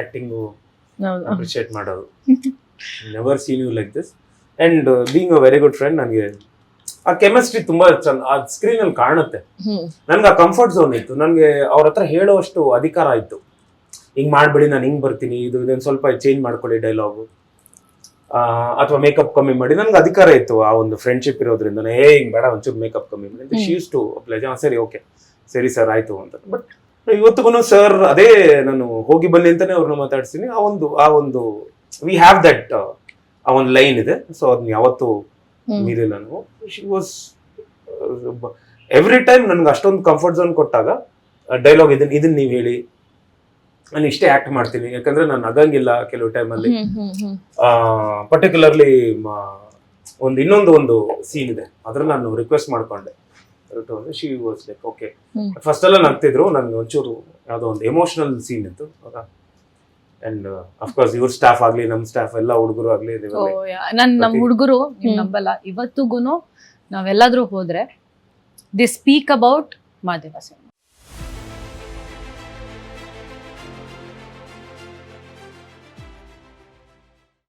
Acting ಹೌದು. Appreciate ಮಾಡೋದು. Never seen you like this and being a very good friend. ನನಗೆ ಆ chemistry ತುಂಬಾ ಚಂದ ಆ ಸ್ಕ್ರೀನ್ ಅಲ್ಲಿ ಕಾಣುತ್ತೆ. ನನ್ಗೆ ಆ ಕಂಫರ್ಟ್ ಝೋನ್ ಇತ್ತು. ನನ್ಗೆ ಅವ್ರ ಹತ್ರ ಹೇಳುವಷ್ಟು ಅಧಿಕಾರ ಆಯ್ತು. ಹಿಂಗ್ ಮಾಡ್ಬಿಡಿ, ನಾನು ಹಿಂಗ್ ಬರ್ತೀನಿ, ಇದೊಂದು ಸ್ವಲ್ಪ ಚೇಂಜ್ ಮಾಡ್ಕೊಳ್ಳಿ ಡೈಲಾಗು ಅಥವಾ ಮೇಕಪ್ ಕಮ್ಮಿ ಮಾಡಿ. ನನ್ಗೆ ಅಧಿಕಾರ ಇತ್ತು ಆ ಒಂದು ಫ್ರೆಂಡ್ಶಿಪ್ ಇರೋದ್ರಿಂದ. ಹಿಂಗ್ ಬೇಡ, ಒಂಚೂರು ಮೇಕಪ್ ಕಮ್ಮಿ ಮಾಡಿ. She use to apply. ಸರಿ, ಓಕೆ, ಸರಿ ಸರ್, ಆಯ್ತು ಅಂತ. ಬಟ್ ಇವತ್ತಿಗೂ ಸರ್ ಅದೇ ನಾನು ಹೋಗಿ ಬನ್ನಿ ಅಂತಾನೆ ಅವ್ರನ್ನ ಮಾತಾಡ್ತೀನಿ. ಆ ಒಂದು ವಿ ಹ್ಯಾವ್ ದಟ್ ಆ ಒಂದು ಲೈನ್ ಇದೆ. ಸೊ ಅದನ್ನ ಯಾವತ್ತು ಮೀರಿಲ್ಲ ನಾನು. ಶಿ ವಾಸ್ ಎವ್ರಿ ಟೈಮ್ ನನ್ಗೆ ಅಷ್ಟೊಂದು ಕಂಫರ್ಟ್ ಝೋನ್ ಕೊಟ್ಟಾಗ ಡೈಲಾಗ್ ಇದನ್ನ ನೀವು ಹೇಳಿ, ನಾನು ಇಷ್ಟೇ ಆಕ್ಟ್ ಮಾಡ್ತೀನಿ. ಯಾಕಂದ್ರೆ ನಾನು ನಗಂಗಿಲ್ಲ ಕೆಲವು ಟೈಮಲ್ಲಿ. ಪರ್ಟಿಕ್ಯುಲರ್ಲಿ ಇನ್ನೊಂದು ಸೀನ್ ಇದೆ, ಅದ್ರಲ್ಲಿ ನಾನು ರಿಕ್ವೆಸ್ಟ್ ಮಾಡ್ಕೊಂಡೆ. She was like okay. First ಎಲ್ಲ ನಗ್ತಿದ್ರು. ನನ್ಗೆ ಒಂಚೂರು ಯಾವುದೋ ಒಂದು ಎಮೋಷನಲ್ ಸೀನ್ ಇತ್ತು ಅಂಡ್ ಅಫ್ಕೋರ್ಸ್ ಇವ್ರ ಸ್ಟಾಫ್ ಆಗ್ಲಿ, ನಮ್ ಸ್ಟಾಫ್ ಎಲ್ಲ ಹುಡುಗರು ಆಗ್ಲಿ, ನಮ್ ಹುಡುಗರು ನಂಬಲ್ಲ, ಇವತ್ತಿಗೂ ನಾವೆಲ್ಲಾದ್ರೂ ಹೋದ್ರೆ the speak about Madeva cinema.